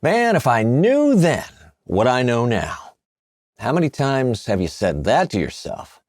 Man, if I knew then what I know now. How many times have you said that to yourself?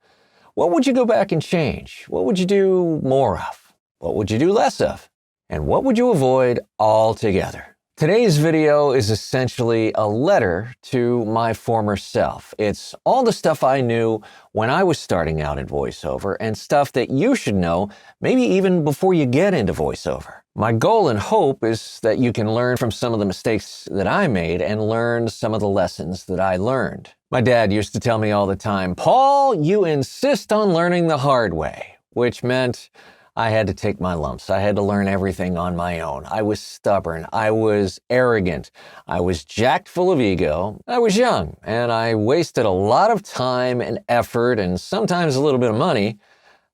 What would you go back and change? What would you do more of? What would you do less of? And what would you avoid altogether? Today's video is essentially a letter to my former self. It's all the stuff I knew when I was starting out in voiceover and stuff that you should know maybe even before you get into voiceover. My goal and hope is that you can learn from some of the mistakes that I made and learn some of the lessons that I learned. My dad used to tell me all the time, "Paul, you insist on learning the hard way," which meant I had to take my lumps. I had to learn everything on my own. I was stubborn. I was arrogant. I was jacked full of ego. I was young, and I wasted a lot of time and effort and sometimes a little bit of money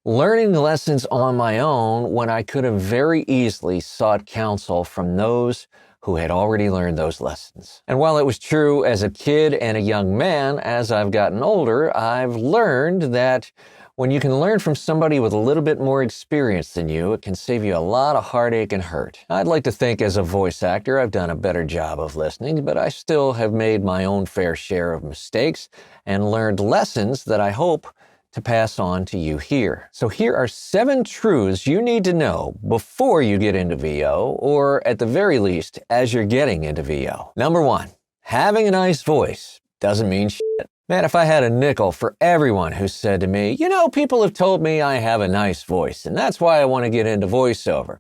learning lessons on my own when I could have very easily sought counsel from those who had already learned those lessons. And while it was true as a kid and a young man, as I've gotten older, I've learned that when you can learn from somebody with a little bit more experience than you, it can save you a lot of heartache and hurt. I'd like to think as a voice actor, I've done a better job of listening, but I still have made my own fair share of mistakes and learned lessons that I hope to pass on to you here. So here are 7 truths you need to know before you get into VO, or at the very least, as you're getting into VO. Number 1, having a nice voice doesn't mean shit. Man, if I had a nickel for everyone who said to me, people have told me I have a nice voice, and that's why I want to get into voiceover,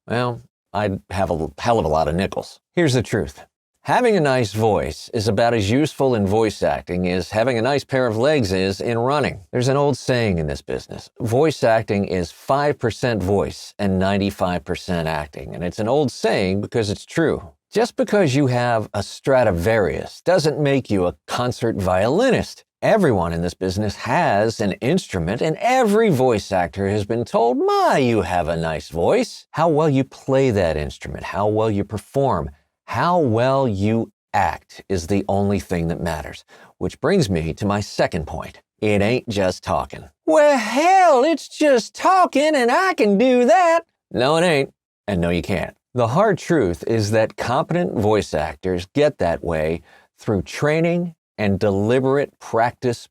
well, I'd have a hell of a lot of nickels. Here's the truth. Having a nice voice is about as useful in voice acting as having a nice pair of legs is in running. There's an old saying in this business. Voice acting is 5% voice and 95% acting. And it's an old saying because it's true. Just because you have a Stradivarius doesn't make you a concert violinist. Everyone in this business has an instrument, and every voice actor has been told, "My, you have a nice voice." How well you play that instrument, how well you perform, how well you act is the only thing that matters. Which brings me to my second point. It ain't just talking. Well, hell, it's just talking and I can do that. No, it ain't. And no, you can't. The hard truth is that competent voice actors get that way through training and deliberate practice.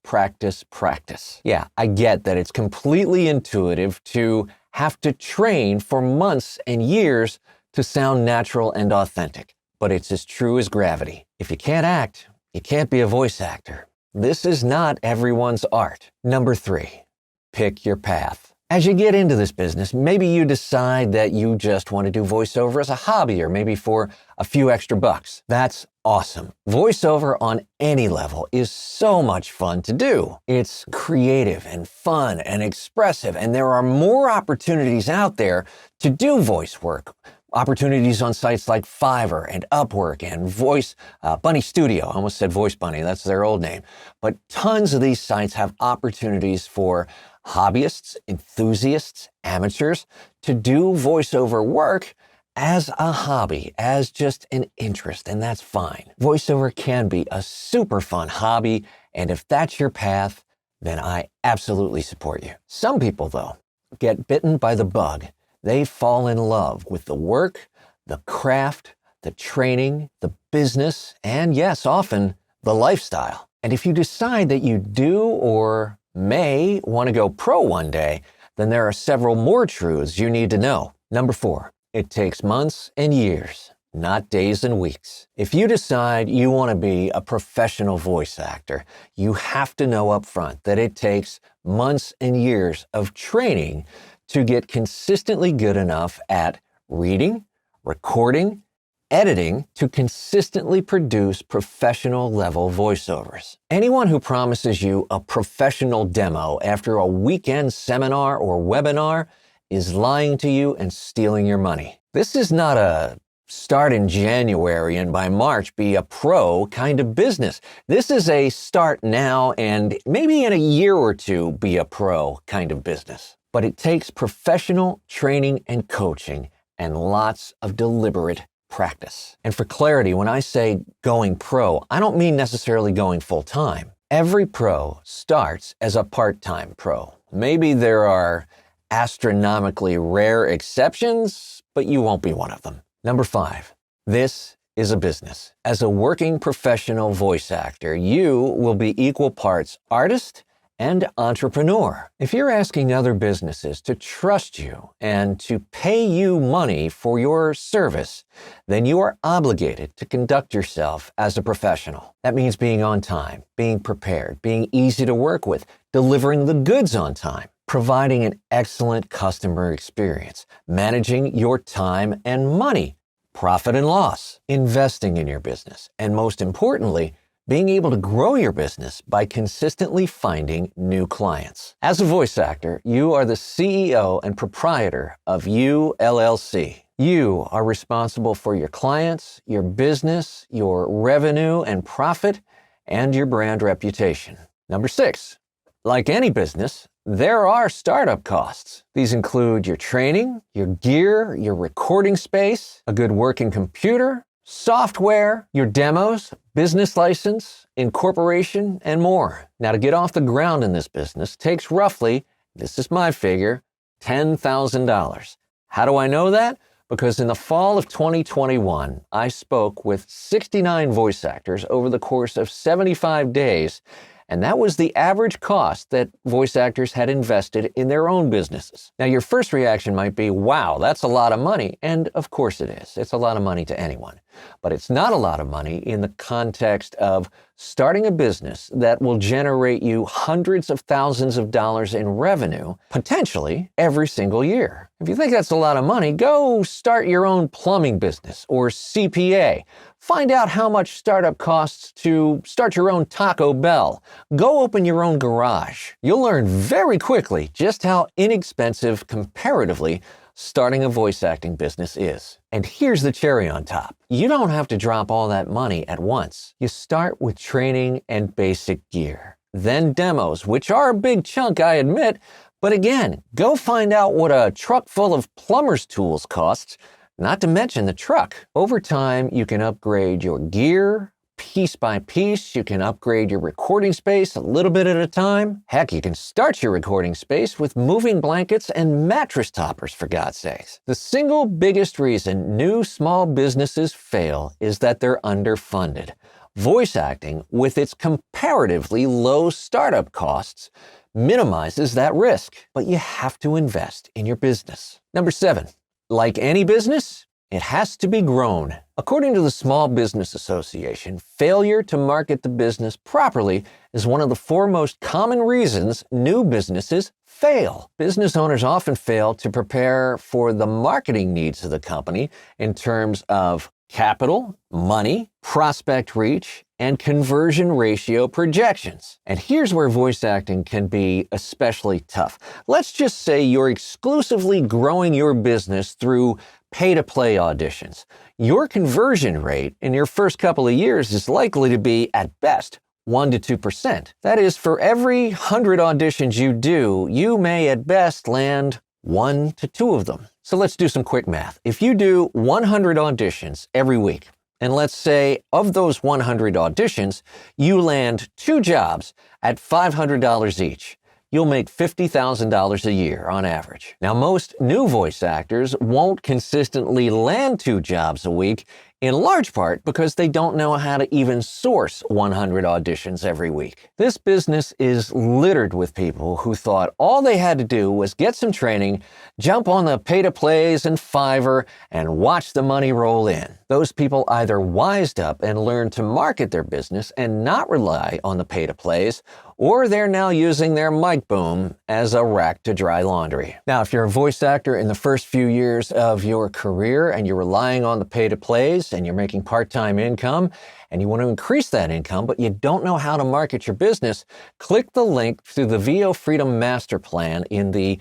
Yeah, I get that it's completely intuitive to have to train for months and years to sound natural and authentic. But it's as true as gravity. If you can't act, you can't be a voice actor. This is not everyone's art. Number 3, pick your path. As you get into this business, maybe you decide that you just want to do voiceover as a hobby or maybe for a few extra bucks. That's awesome. Voiceover on any level is so much fun to do. It's creative and fun and expressive, and there are more opportunities out there to do voice work. Opportunities on sites like Fiverr and Upwork and Bunny Studio. I almost said Voice Bunny, that's their old name. But tons of these sites have opportunities for hobbyists, enthusiasts, amateurs to do voiceover work as a hobby, as just an interest, and that's fine. Voiceover can be a super fun hobby, and if that's your path, then I absolutely support you. Some people, though, get bitten by the bug. They fall in love with the work, the craft, the training, the business, and yes, often the lifestyle. And if you decide that you do or may want to go pro one day, then there are several more truths you need to know. Number 4, it takes months and years, not days and weeks. If you decide you want to be a professional voice actor, you have to know up front that it takes months and years of training to get consistently good enough at reading, recording, editing to consistently produce professional level voiceovers. Anyone who promises you a professional demo after a weekend seminar or webinar is lying to you and stealing your money. This is not a start in January and by March be a pro kind of business. This is a start now and maybe in a year or two be a pro kind of business. But it takes professional training and coaching and lots of deliberate practice. And for clarity, when I say going pro, I don't mean necessarily going full-time. Every pro starts as a part-time pro. Maybe there are astronomically rare exceptions, but you won't be one of them. Number 5, this is a business. As a working professional voice actor, you will be equal parts artist and entrepreneur. If you're asking other businesses to trust you and to pay you money for your service, then you are obligated to conduct yourself as a professional. That means being on time, being prepared, being easy to work with, delivering the goods on time, providing an excellent customer experience, managing your time and money, profit and loss, investing in your business, and most importantly, being able to grow your business by consistently finding new clients. As a voice actor, you are the CEO and proprietor of You LLC. You are responsible for your clients, your business, your revenue and profit, and your brand reputation. Number 6, like any business, there are startup costs. These include your training, your gear, your recording space, a good working computer, software, your demos, business license, incorporation, and more. Now, to get off the ground in this business takes roughly, this is my figure, $10,000. How do I know that? Because in the fall of 2021, I spoke with 69 voice actors over the course of 75 days, and that was the average cost that voice actors had invested in their own businesses. Now, your first reaction might be, wow, that's a lot of money. And of course it is. It's a lot of money to anyone. But it's not a lot of money in the context of starting a business that will generate you hundreds of thousands of dollars in revenue, potentially every single year. If you think that's a lot of money, go start your own plumbing business or CPA. Find out how much startup costs to start your own Taco Bell. Go open your own garage. You'll learn very quickly just how inexpensive, comparatively, starting a voice acting business is. And here's the cherry on top. You don't have to drop all that money at once. You start with training and basic gear. Then demos, which are a big chunk, I admit. But again, go find out what a truck full of plumber's tools costs, not to mention the truck. Over time, you can upgrade your gear piece by piece. You can upgrade your recording space a little bit at a time. Heck, you can start your recording space with moving blankets and mattress toppers, for God's sakes. The single biggest reason new small businesses fail is that they're underfunded. Voice acting, with its comparatively low startup costs, minimizes that risk, but you have to invest in your business. Number 7, like any business, it has to be grown. According to the Small Business Association, failure to market the business properly is one of the 4 most common reasons new businesses fail. Business owners often fail to prepare for the marketing needs of the company in terms of capital, money, prospect reach, and conversion ratio projections. And here's where voice acting can be especially tough. Let's just say you're exclusively growing your business through pay-to-play auditions. Your conversion rate in your first couple of years is likely to be, at best, 1 to 2%. That is, for every 100 auditions you do, you may at best land 1 to 2 of them. So let's do some quick math. If you do 100 auditions every week, and let's say of those 100 auditions, you land 2 jobs at $500 each, you'll make $50,000 a year on average. Now, most new voice actors won't consistently land 2 jobs a week, in large part because they don't know how to even source 100 auditions every week. This business is littered with people who thought all they had to do was get some training, jump on the pay-to-plays and Fiverr, and watch the money roll in. Those people either wised up and learned to market their business and not rely on the pay-to-plays, or they're now using their mic boom as a rack to dry laundry. Now, if you're a voice actor in the first few years of your career and you're relying on the pay-to-plays and you're making part-time income and you want to increase that income, but you don't know how to market your business, click the link to the VO Freedom Master Plan in the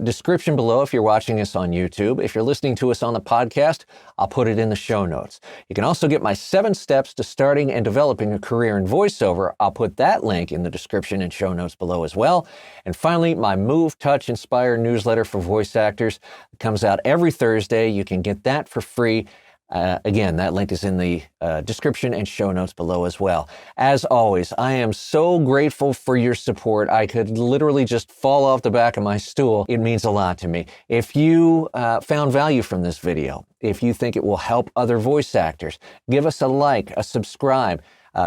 description below if you're watching us on YouTube. If you're listening to us on the podcast, I'll put it in the show notes. You can also get my 7 steps to starting and developing a career in voiceover. I'll put that link in the description and show notes below as well. And finally, my Move, Touch, Inspire newsletter for voice actors comes out every Thursday. You can get that for free Again, that link is in the description and show notes below as well. As always, I am so grateful for your support. I could literally just fall off the back of my stool. It means a lot to me. If you found value from this video, if you think it will help other voice actors, give us a like, a subscribe.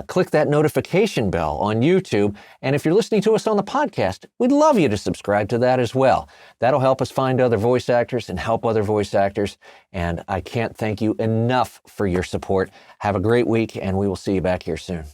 Click that notification bell on YouTube. And if you're listening to us on the podcast, we'd love you to subscribe to that as well. That'll help us find other voice actors and help other voice actors. And I can't thank you enough for your support. Have a great week, and we will see you back here soon.